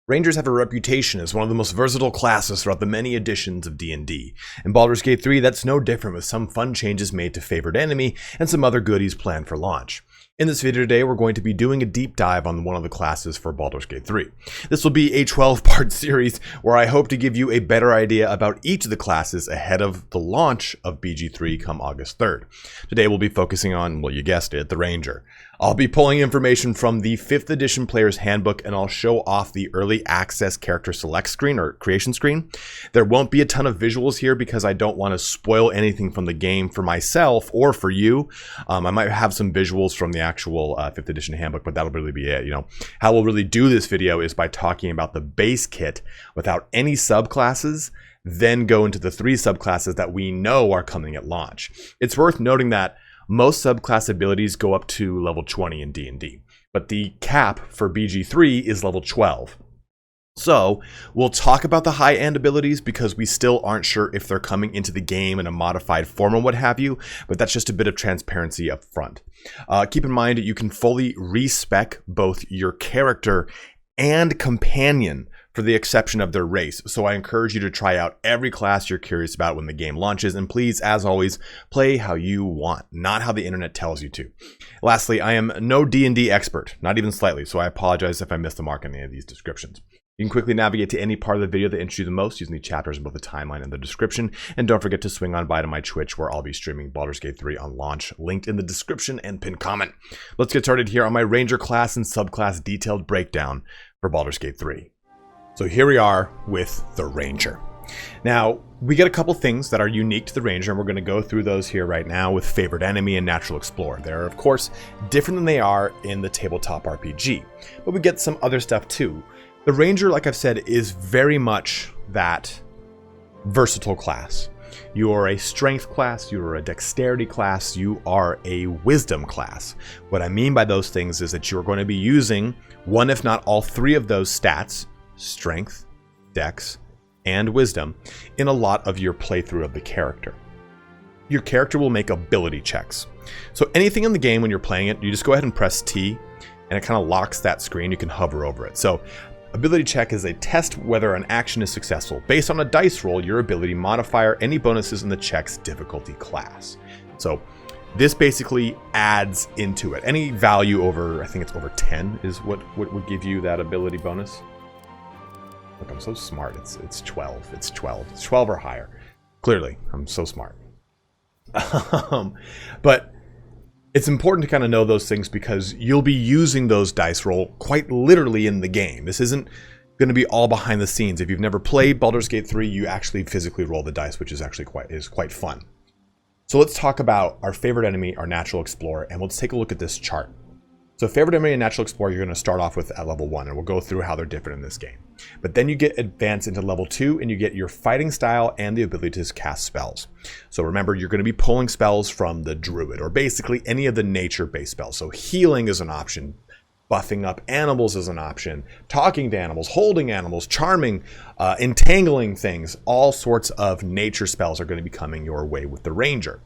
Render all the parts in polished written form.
Rangers have a reputation as one of the most versatile classes throughout the many editions of D&D. In Baldur's Gate 3, that's no different, with some fun changes made to Favored Enemy and some other goodies planned for launch. In this video today, we're going to be doing a deep dive on one of the classes for Baldur's Gate 3. This will be a 12-part series where I hope to give you a better idea about each of the classes ahead of the launch of BG3 come August 3rd. Today we'll be focusing on, well, you guessed it, the Ranger. I'll be pulling information from the 5th edition Player's Handbook, and I'll show off the early access character select screen or creation screen. There won't be a ton of visuals here because I don't want to spoil anything from the game for myself or for you. I might have some visuals from the actual 5th edition handbook, but that'll really be it. You know, how we'll really do this video is by talking about the base kit without any subclasses, then go into the 3 subclasses that we know are coming at launch. It's worth noting that most subclass abilities go up to level 20 in D&D, but the cap for BG3 is level 12. So we'll talk about the high-end abilities because we still aren't sure if they're coming into the game in a modified form or what have you, but that's just a bit of transparency up front. Keep in mind you can fully respec both your character and companion for the exception of their race. So I encourage you to try out every class you're curious about when the game launches, and please, as always, play how you want, not how the internet tells you to. Lastly, I am no D&D expert, not even slightly, so I apologize if I missed the mark on any of these descriptions. You can quickly navigate to any part of the video that interests you the most using the chapters in both the timeline and the description, and don't forget to swing on by to my Twitch where I'll be streaming Baldur's Gate 3 on launch, linked in the description and pinned comment. Let's get started here on my Ranger class and subclass detailed breakdown for Baldur's Gate 3. So here we are with the Ranger. Now, we get a couple things that are unique to the Ranger, and we're going to go through those here right now with Favored Enemy and Natural Explorer. They're, of course, different than they are in the tabletop RPG, but we get some other stuff too. The Ranger, like I've said, is very much that versatile class. You are a strength class, you are a dexterity class, you are a wisdom class. What I mean by those things is that you're going to be using one, if not all 3 of those stats, strength, dex, and wisdom, in a lot of your playthrough of the character. Your character will make ability checks. So anything in the game when you're playing it, you just go ahead and press T, and it kind of locks that screen. You can hover over it. So ability check is a test whether an action is successful. Based on a dice roll, your ability modifier, any bonuses in the check's difficulty class. So this basically adds into it. Any value over, I think it's over 10 is what would give you that ability bonus. Look, I'm so smart. It's 12. It's 12. It's 12 or higher. Clearly, I'm so smart. But it's important to kind of know those things because you'll be using those dice roll quite literally in the game. This isn't going to be all behind the scenes. If you've never played Baldur's Gate 3, you actually physically roll the dice, which is actually quite fun. So let's talk about our favorite enemy, our Natural Explorer, and let's take a look at this chart. So favorite enemy and Natural Explorer, you're going to start off with at level 1, and we'll go through how they're different in this game. But then you get advanced into level 2, and you get your fighting style and the ability to cast spells. So remember, you're going to be pulling spells from the Druid, or basically any of the nature-based spells. So healing is an option, buffing up animals is an option, talking to animals, holding animals, charming, entangling things, all sorts of nature spells are going to be coming your way with the Ranger.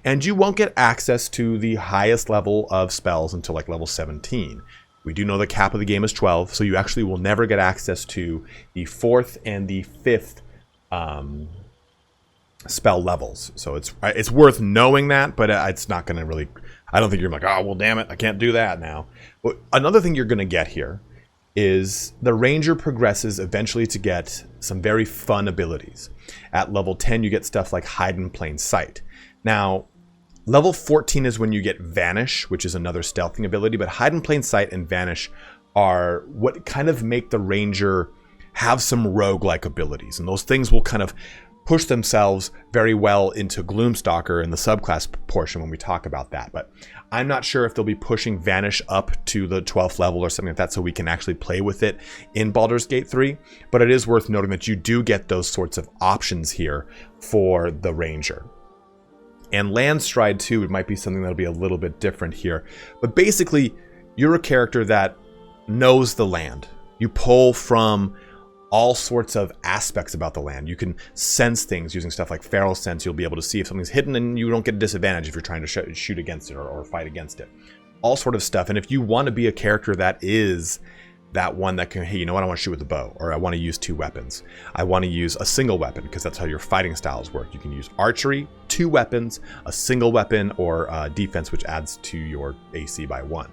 And you won't get access to the highest level of spells until like level 17. We do know the cap of the game is 12, so you actually will never get access to the 4th and the 5th spell levels. So it's worth knowing that, but it's not going to really, I don't think you're like, oh, well, damn it, I can't do that now. But another thing you're going to get here is the Ranger progresses eventually to get some very fun abilities. At level 10, you get stuff like Hide in Plain Sight. Now, level 14 is when you get Vanish, which is another stealthing ability, but Hide in Plain Sight and Vanish are what kind of make the Ranger have some rogue-like abilities, and those things will kind of push themselves very well into Gloomstalker in the subclass portion when we talk about that. But I'm not sure if they'll be pushing Vanish up to the 12th level or something like that so we can actually play with it in Baldur's Gate 3. But it is worth noting that you do get those sorts of options here for the Ranger. And Landstride too, it might be something that'll be a little bit different here. But basically, you're a character that knows the land. You pull from all sorts of aspects about the land. You can sense things using stuff like Feral Sense. You'll be able to see if something's hidden and you don't get a disadvantage if you're trying to shoot against it or fight against it. All sort of stuff. And if you want to be a character that is that one that can, hey, you know what, I want to shoot with a bow, or I want to use 2 weapons. I want to use a single weapon, because that's how your fighting styles work. You can use archery, 2 weapons, a single weapon, or defense, which adds to your AC by 1.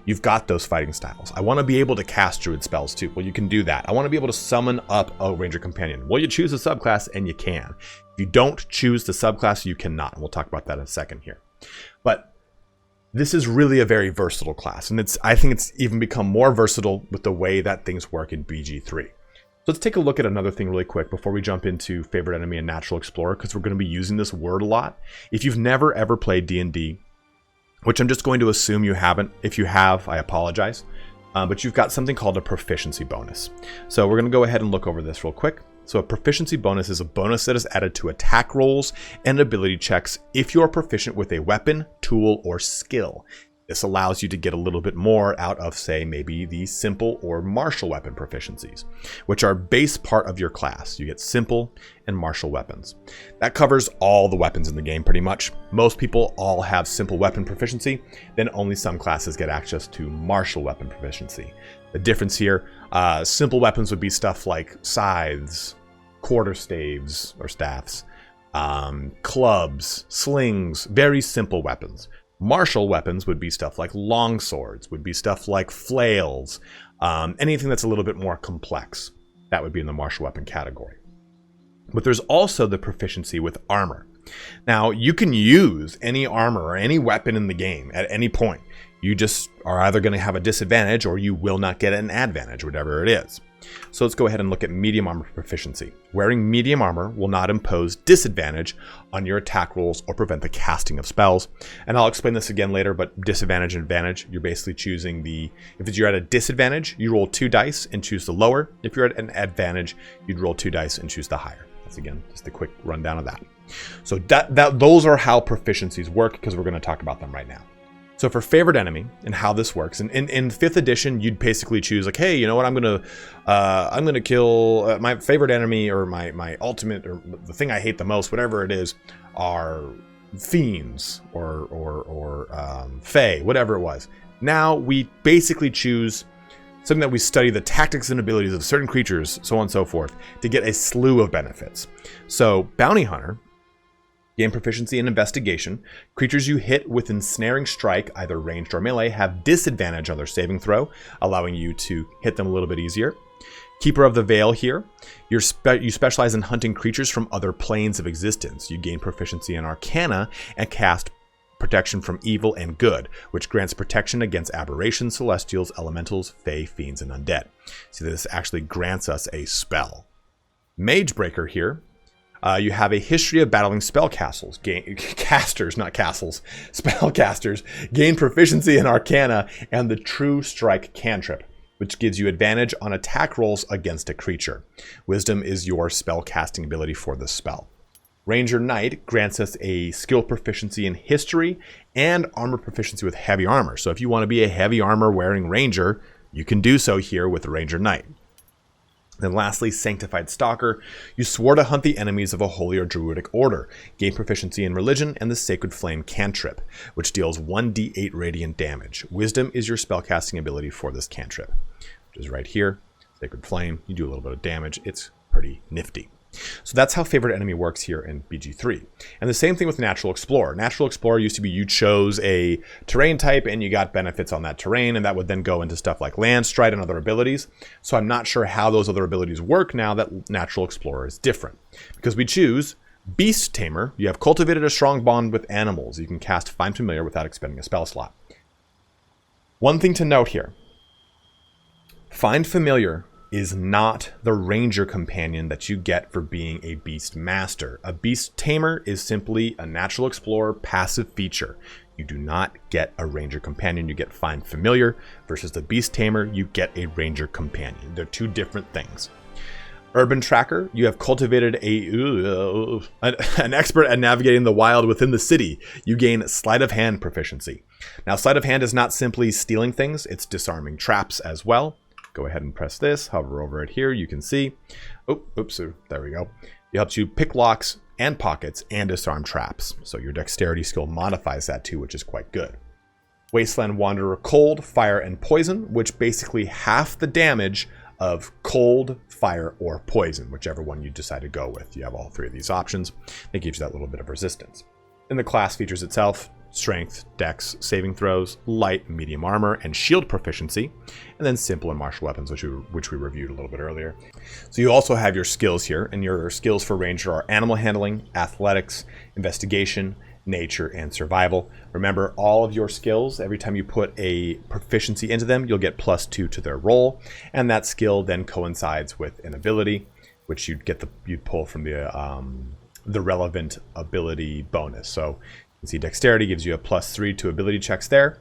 You've got those fighting styles. I want to be able to cast druid spells too. Well, you can do that. I want to be able to summon up a ranger companion. Well, you choose a subclass and you can. If you don't choose the subclass, you cannot. And we'll talk about that in a second here. But this is really a very versatile class, and I think it's even become more versatile with the way that things work in BG3. So let's take a look at another thing really quick before we jump into favorite enemy and natural explorer, because we're going to be using this word a lot. If you've never ever played D&D, which I'm just going to assume you haven't. If you have, I apologize. But you've got something called a proficiency bonus. So we're going to go ahead and look over this real quick. So a proficiency bonus is a bonus that is added to attack rolls and ability checks if you're proficient with a weapon, tool, or skill. This allows you to get a little bit more out of, say, maybe the simple or martial weapon proficiencies, which are base part of your class. You get simple and martial weapons. That covers all the weapons in the game pretty much. Most people all have simple weapon proficiency, then only some classes get access to martial weapon proficiency. The difference here, simple weapons would be stuff like scythes, quarterstaves or staffs, clubs, slings, very simple weapons. Martial weapons would be stuff like long swords, would be stuff like flails, anything that's a little bit more complex. That would be in the martial weapon category. But there's also the proficiency with armor. Now, you can use any armor or any weapon in the game at any point. You just are either going to have a disadvantage or you will not get an advantage, whatever it is. So let's go ahead and look at medium armor proficiency. Wearing medium armor will not impose disadvantage on your attack rolls or prevent the casting of spells. And I'll explain this again later, but disadvantage and advantage, you're basically choosing if you're at a disadvantage, you roll 2 dice and choose the lower. If you're at an advantage, you'd roll 2 dice and choose the higher. That's, again, just a quick rundown of that. So those are how proficiencies work, because we're going to talk about them right now. So for favorite enemy and how this works, and in 5th edition, you'd basically choose like, hey, you know what, I'm gonna kill my favorite enemy, or my ultimate, or the thing I hate the most, whatever it is, are fiends or fae, whatever it was. Now we basically choose something that we study the tactics and abilities of certain creatures, so on and so forth, to get a slew of benefits. So Bounty Hunter, gain proficiency in investigation. Creatures you hit with ensnaring strike, either ranged or melee, have disadvantage on their saving throw, allowing you to hit them a little bit easier. Keeper of the Veil here. You specialize in hunting creatures from other planes of existence. You gain proficiency in Arcana and cast protection from evil and good, which grants protection against aberrations, celestials, elementals, fae, fiends, and undead. So this actually grants us a spell. Magebreaker here. You have a history of battling spellcasters, spellcasters, gain proficiency in Arcana and the True Strike cantrip, which gives you advantage on attack rolls against a creature. Wisdom is your spellcasting ability for the spell. Ranger Knight grants us a skill proficiency in history and armor proficiency with heavy armor. So if you want to be a heavy armor wearing ranger, you can do so here with Ranger Knight. Then lastly, Sanctified Stalker. You swore to hunt the enemies of a holy or druidic order. Gain proficiency in religion and the Sacred Flame cantrip, which deals 1d8 radiant damage. Wisdom is your spellcasting ability for this cantrip, which is right here. Sacred Flame, you do a little bit of damage. It's pretty nifty. So that's how favorite enemy works here in BG3. And the same thing with Natural Explorer. Natural Explorer used to be you chose a terrain type and you got benefits on that terrain, and that would then go into stuff like Land Stride and other abilities. So I'm not sure how those other abilities work now that Natural Explorer is different. Because we choose Beast Tamer. You have cultivated a strong bond with animals. You can cast Find Familiar without expending a spell slot. One thing to note here. Find Familiar is not the ranger companion that you get for being a beast master. A beast tamer is simply a natural explorer passive feature. You do not get a ranger companion. You get Find Familiar versus the beast tamer. You get a ranger companion. They're two different things. Urban Tracker, you have cultivated an expert at navigating the wild within the city. You gain Sleight of Hand proficiency. Now, Sleight of Hand is not simply stealing things, it's disarming traps as well. Go ahead and press this, hover over it here, you can see. There we go. It helps you pick locks and pockets and disarm traps. So your dexterity skill modifies that too, which is quite good. Wasteland Wanderer Cold, Fire, and Poison, which basically half the damage of cold, fire, or poison, whichever one you decide to go with. You have all three of these options. It gives you that little bit of resistance. In the class features itself, strength, dex, saving throws, light, medium armor, and shield proficiency, and then simple and martial weapons, which we reviewed a little bit earlier. So you also have your skills here, and your skills for Ranger are animal handling, athletics, investigation, nature, and survival. Remember, all of your skills, every time you put a proficiency into them, you'll get +2 to their roll, and that skill then coincides with an ability, which you'd pull from the relevant ability bonus. So you can see dexterity gives you a +3 to ability checks there.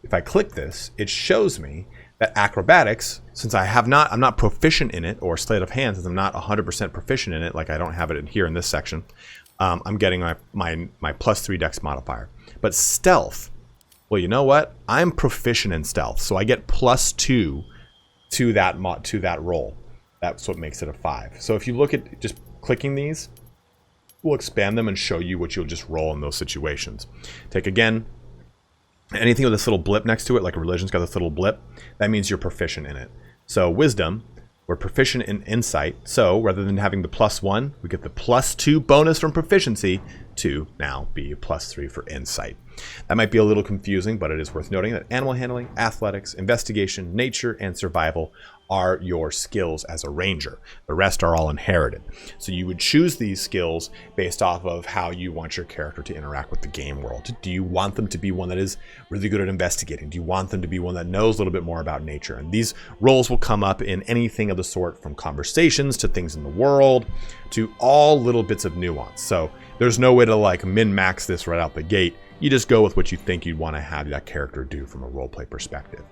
If I click this, it shows me that acrobatics, since I'm not proficient in it, or sleight of hand, since I'm not 100% proficient in it, like I don't have it in here in this section, I'm getting my +3 dex modifier. But stealth, well, you know what? I'm proficient in stealth, so I get +2 to that roll. That's what makes it a 5. So if you look at just clicking these, we'll expand them and show you what you'll just roll in those situations. Take again, anything with this little blip next to it, like a religion's got this little blip, that means you're proficient in it. So wisdom, we're proficient in insight, so rather than having the +1, we get the +2 bonus from proficiency to now be a +3 for insight. That might be a little confusing, but it is worth noting that animal handling, athletics, investigation, nature, and survival are your skills as a ranger. The rest are all inherited. So you would choose these skills based off of how you want your character to interact with the game world. Do you want them to be one that is really good at investigating? Do you want them to be one that knows a little bit more about nature? And these roles will come up in anything of the sort, from conversations to things in the world to all little bits of nuance. So there's no way to like min-max this right out the gate. You just go with what you think you'd want to have that character do from a roleplay perspective.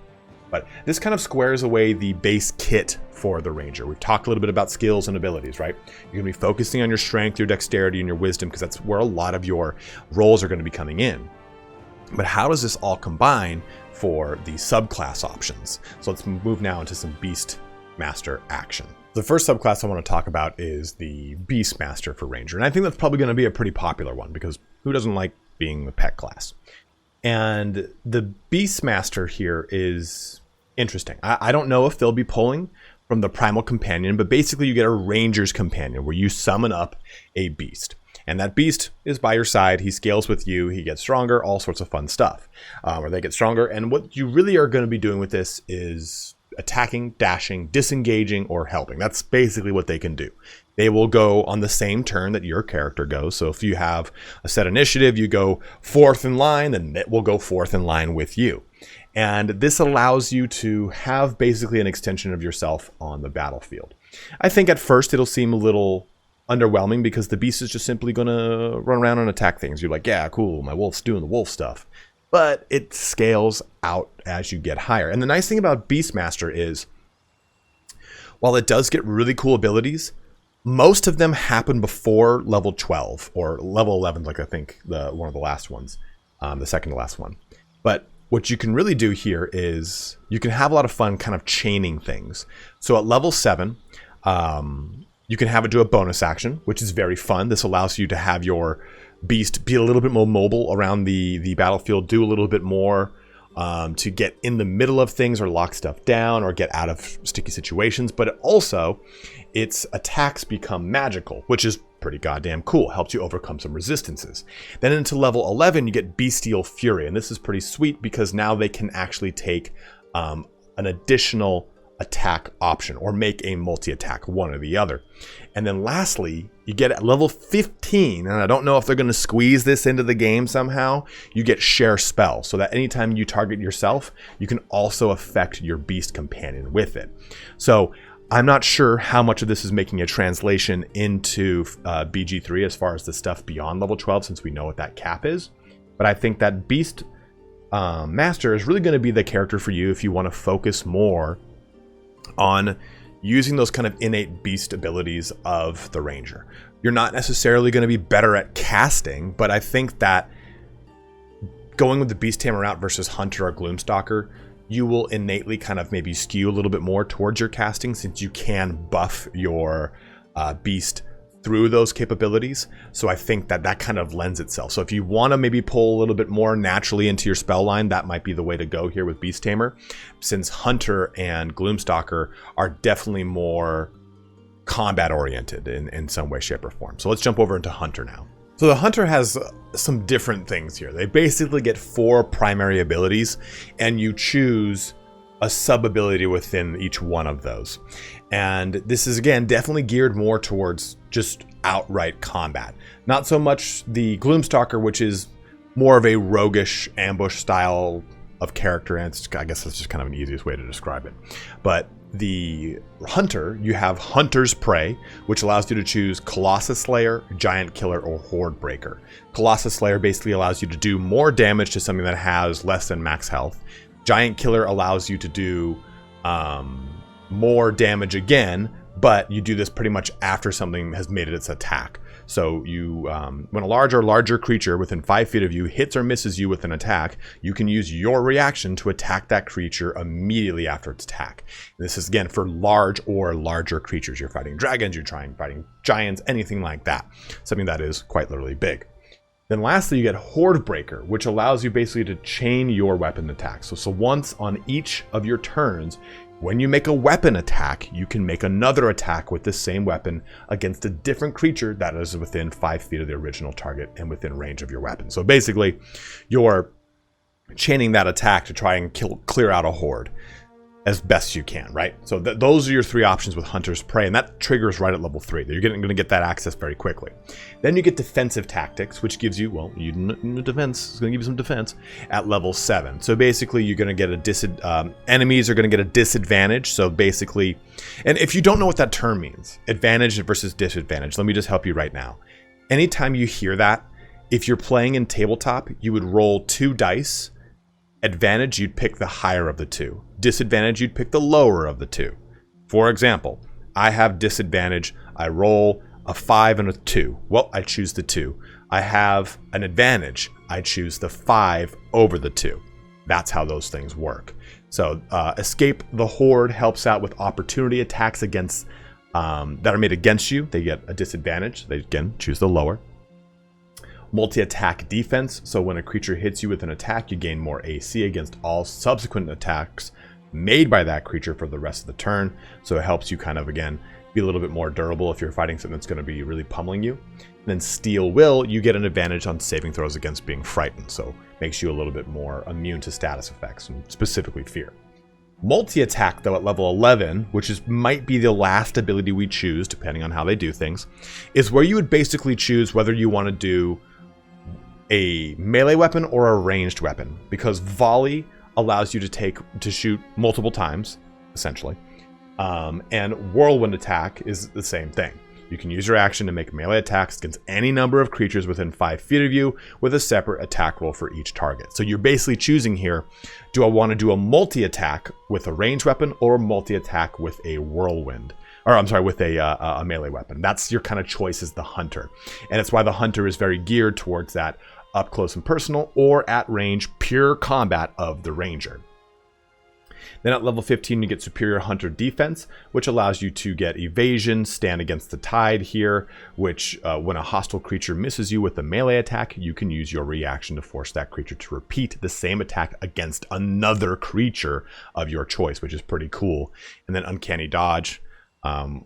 But this kind of squares away the base kit for the Ranger. We've talked a little bit about skills and abilities, right? You're going to be focusing on your strength, your dexterity, and your wisdom, because that's where a lot of your roles are going to be coming in. But how does this all combine for the subclass options? So let's move now into some Beastmaster action. The first subclass I want to talk about is the Beastmaster for Ranger. And I think that's probably going to be a pretty popular one, because who doesn't like being the pet class? And the Beastmaster here is interesting. I don't know if they'll be pulling from the Primal Companion, but basically you get a Ranger's Companion where you summon up a beast. And that beast is by your side. He scales with you. He gets stronger, all sorts of fun stuff. Or they get stronger. And what you really are going to be doing with this is attacking, dashing, disengaging, or helping. That's basically what they can do. They will go on the same turn that your character goes. So if you have a set initiative, you go 4th in line, then it will go 4th in line with you. And this allows you to have basically an extension of yourself on the battlefield. I think at first it'll seem a little underwhelming because the beast is just simply going to run around and attack things. You're like, yeah, cool, my wolf's doing the wolf stuff. But it scales out as you get higher. And the nice thing about Beastmaster is, while it does get really cool abilities, most of them happen before level 12 or level 11, like I think one of the last ones, the second to last one. But what you can really do here is you can have a lot of fun kind of chaining things. So at level 7, you can have it do a bonus action, which is very fun. This allows you to have your beast be a little bit more mobile around the battlefield, do a little bit more to get in the middle of things or lock stuff down or get out of sticky situations. But also, its attacks become magical, which is pretty goddamn cool. Helps you overcome some resistances. Then into level 11, you get Bestial Fury. And this is pretty sweet because now they can actually take an additional attack option or make a multi-attack, one or the other. And then lastly, you get at level 15, and I don't know if they're going to squeeze this into the game somehow, you get Share Spell, so that anytime you target yourself, you can also affect your beast companion with it. So I'm not sure how much of this is making a translation into BG3 as far as the stuff beyond level 12, since we know what that cap is. But I think that Beast Master is really going to be the character for you if you want to focus more on using those kind of innate beast abilities of the Ranger. You're not necessarily going to be better at casting, but I think that going with the Beast Tamer out versus Hunter or Gloomstalker, you will innately kind of maybe skew a little bit more towards your casting, since you can buff your beast through those capabilities. So I think that that kind of lends itself. So if you want to maybe pull a little bit more naturally into your spell line, that might be the way to go here with Beast Tamer, since Hunter and Gloomstalker are definitely more combat oriented in some way, shape, or form. So let's jump over into Hunter now. So the Hunter has some different things here. They basically get 4 primary abilities, and you choose a sub ability within each one of those. And this is, again, definitely geared more towards just outright combat. Not so much the Gloomstalker, which is more of a roguish ambush style of character, and I guess that's just kind of an easiest way to describe it. But the Hunter, you have Hunter's Prey, which allows you to choose Colossus Slayer, Giant Killer, or Horde Breaker. Colossus Slayer basically allows you to do more damage to something that has less than max health. Giant Killer allows you to do more damage again, but you do this pretty much after something has made its attack. So you, when a larger creature within 5 feet of you hits or misses you with an attack, you can use your reaction to attack that creature immediately after its attack. And this is, again, for large or larger creatures. You're fighting dragons, you're fighting giants, anything like that. Something that is quite literally big. Then lastly, you get Horde Breaker, which allows you basically to chain your weapon attacks. So once on each of your turns, when you make a weapon attack, you can make another attack with the same weapon against a different creature that is within 5 feet of the original target and within range of your weapon. So basically, you're chaining that attack to try and clear out a horde as best you can, right? So those are your 3 options with Hunter's Prey, and that triggers right at level 3. You're going to get that access very quickly. Then you get Defensive Tactics, which gives you, well, defense. It's going to give you some defense at level 7. So basically, you're going to get enemies are going to get a disadvantage. So basically, and if you don't know what that term means, advantage versus disadvantage, let me just help you right now. Anytime you hear that, if you're playing in tabletop, you would roll 2 dice. Advantage, you'd pick the higher of the 2. Disadvantage, you'd pick the lower of the 2. For example, I have disadvantage. I roll a 5 and a 2. Well, I choose the 2. I have an advantage. I choose the 5 over the 2. That's how those things work. So Escape the Horde helps out with opportunity attacks against that are made against you. They get a disadvantage. They, again, choose the lower. Multi-attack defense, so when a creature hits you with an attack, you gain more AC against all subsequent attacks made by that creature for the rest of the turn. So it helps you kind of, again, be a little bit more durable if you're fighting something that's going to be really pummeling you. And then Steel Will, you get an advantage on saving throws against being frightened, so makes you a little bit more immune to status effects, and specifically fear. Multi-attack, though, at level 11, which might be the last ability we choose, depending on how they do things, is where you would basically choose whether you want to do a melee weapon or a ranged weapon, because volley allows you to shoot multiple times, essentially, and whirlwind attack is the same thing. You can use your action to make melee attacks against any number of creatures within 5 feet of you with a separate attack roll for each target. So you're basically choosing here, do I want to do a multi-attack with a ranged weapon or a multi-attack with a whirlwind? Or I'm sorry, with a melee weapon. That's your kind of choice as the Hunter. And it's why the Hunter is very geared towards that up close and personal or at range pure combat of the Ranger. Then at level 15, you get Superior Hunter Defense, which allows you to get Evasion, Stand Against the Tide here, which when a hostile creature misses you with a melee attack, you can use your reaction to force that creature to repeat the same attack against another creature of your choice, which is pretty cool. And then Uncanny Dodge.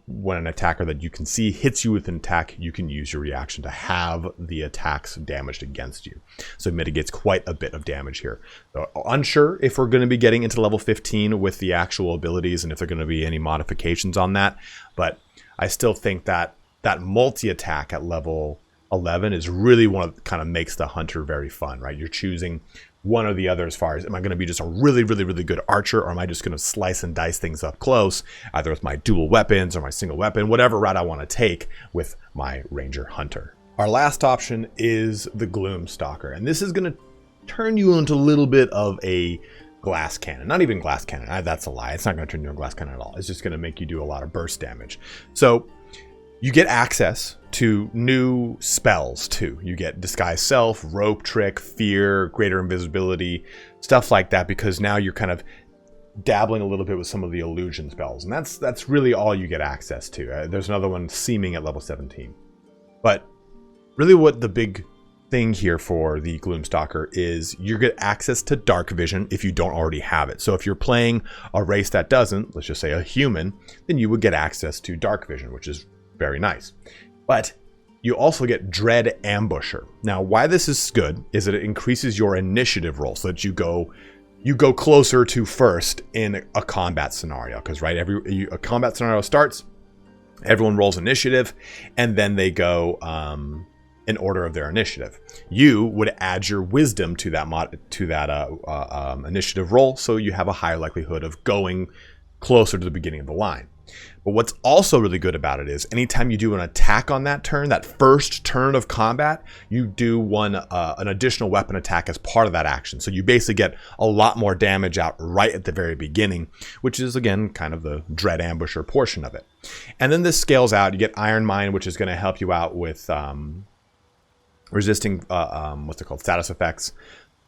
When an attacker that you can see hits you with an attack, you can use your reaction to have the attacks damaged against you. So it mitigates quite a bit of damage here. So unsure if we're going to be getting into level 15 with the actual abilities and if there are going to be any modifications on that. But I still think that that multi-attack at level 11 is really one that kind of makes the Hunter very fun, right? You're choosing one or the other as far as, am I going to be just a really, really, really good archer, or am I just going to slice and dice things up close, either with my dual weapons or my single weapon, whatever route I want to take with my Ranger Hunter. Our last option is the Gloomstalker, and this is going to turn you into a little bit of a glass cannon. Not even glass cannon, that's a lie. It's not going to turn you into a glass cannon at all. It's just going to make you do a lot of burst damage. So you get access to new spells too. You get Disguise Self, Rope Trick, Fear, Greater Invisibility, stuff like that, because now you're kind of dabbling a little bit with some of the illusion spells, and that's really all you get access to. There's another one, Seeming, at level 17. But really what the big thing here for the Gloomstalker is you get access to dark vision if you don't already have it. So if you're playing a race that doesn't, let's just say a human, then you would get access to dark vision, which is very nice. But you also get Dread Ambusher. Now, why this is good is that it increases your initiative roll so that you go closer to first in a combat scenario. Because right, a combat scenario starts, everyone rolls initiative, and then they go in order of their initiative. You would add your wisdom to that initiative roll, so you have a higher likelihood of going closer to the beginning of the line. But what's also really good about it is anytime you do an attack on that turn, that first turn of combat, you do an additional weapon attack as part of that action. So you basically get a lot more damage out right at the very beginning, which is again kind of the Dread Ambusher portion of it. And then this scales out. You get Iron Mind, which is going to help you out with resisting status effects.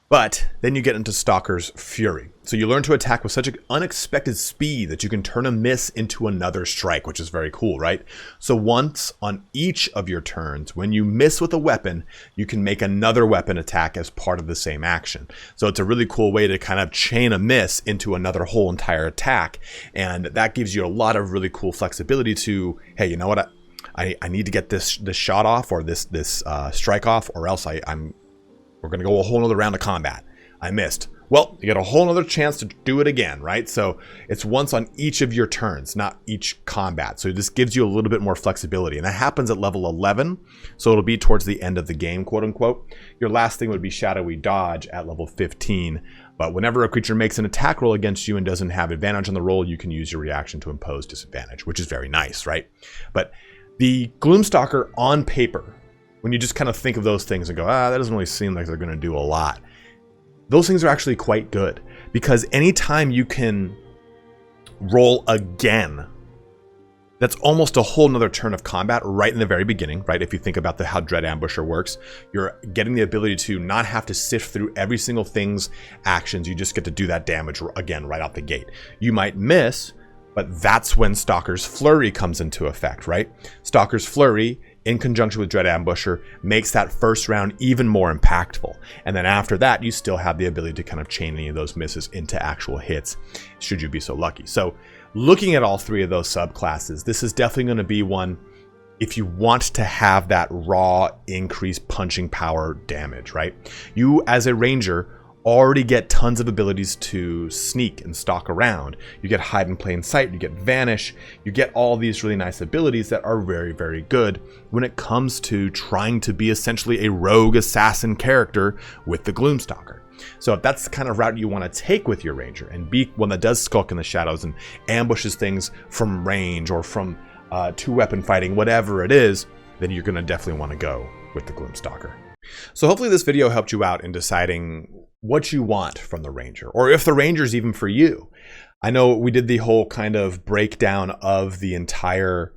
But then you get into Stalker's Fury. So you learn to attack with such an unexpected speed that you can turn a miss into another strike, which is very cool, right? So once on each of your turns, when you miss with a weapon, you can make another weapon attack as part of the same action. So it's a really cool way to kind of chain a miss into another whole entire attack. And that gives you a lot of really cool flexibility to, hey, you know what? I need to get this shot off or this strike off, or else we're going to go a whole nother round of combat. I missed. Well, you get a whole nother chance to do it again, right? So it's once on each of your turns, not each combat. So this gives you a little bit more flexibility. And that happens at level 11. So it'll be towards the end of the game, quote unquote. Your last thing would be Shadowy Dodge at level 15. But whenever a creature makes an attack roll against you and doesn't have advantage on the roll, you can use your reaction to impose disadvantage, which is very nice, right? But the Gloomstalker on paper, when you just kind of think of those things and go, that doesn't really seem like they're going to do a lot. Those things are actually quite good, because anytime you can roll again, that's almost a whole nother turn of combat right in the very beginning, right? If you think about how Dread Ambusher works, you're getting the ability to not have to sift through every single thing's actions. You just get to do that damage again right out the gate. You might miss, but that's when Stalker's Flurry comes into effect, right? Stalker's Flurry, in conjunction with Dread Ambusher, makes that first round even more impactful. And then after that, you still have the ability to kind of chain any of those misses into actual hits, should you be so lucky. So looking at all three of those subclasses, this is definitely going to be one if you want to have that raw increased punching power damage, right? You as a Ranger already get tons of abilities to sneak and stalk around. You get Hide in Plain Sight, you get Vanish, you get all these really nice abilities that are very, very good when it comes to trying to be essentially a rogue assassin character with the Gloomstalker. So if that's the kind of route you want to take with your Ranger and be one that does skulk in the shadows and ambushes things from range or from two-weapon fighting, whatever it is, then you're going to definitely want to go with the Gloomstalker. So hopefully this video helped you out in deciding what you want from the Ranger, or if the Ranger's even for you. I know we did the whole kind of breakdown of the entire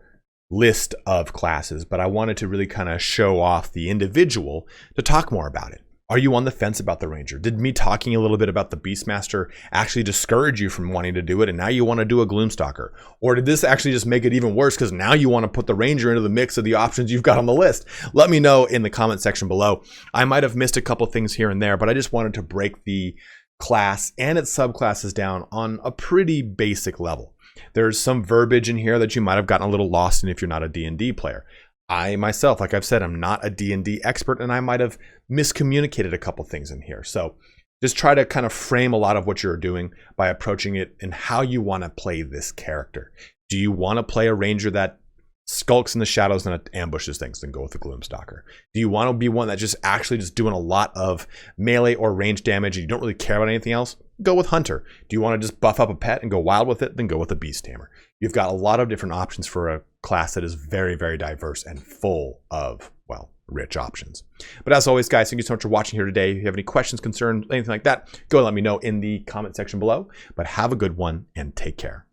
list of classes, but I wanted to really kind of show off the individual to talk more about it. Are you on the fence about the Ranger? Did me talking a little bit about the Beastmaster actually discourage you from wanting to do it, and now you want to do a Gloomstalker? Or did this actually just make it even worse because now you want to put the Ranger into the mix of the options you've got on the list? Let me know in the comment section below. I might have missed a couple things here and there, but I just wanted to break the class and its subclasses down on a pretty basic level. There's some verbiage in here that you might have gotten a little lost in if you're not a D&D player. I myself, like I've said, I'm not a D&D expert, and I might have miscommunicated a couple things in here. So just try to kind of frame a lot of what you're doing by approaching it and how you want to play this character. Do you want to play a Ranger that skulks in the shadows and ambushes things? Then go with the Gloomstalker. Do you want to be one that's just actually just doing a lot of melee or range damage and you don't really care about anything else? Go with Hunter. Do you want to just buff up a pet and go wild with it? Then go with the Beast Tamer. You've got a lot of different options for a class that is very, very diverse and full of, well, rich options. But as always, guys, thank you so much for watching here today. If you have any questions, concerns, anything like that, go and let me know in the comment section below. But have a good one and take care.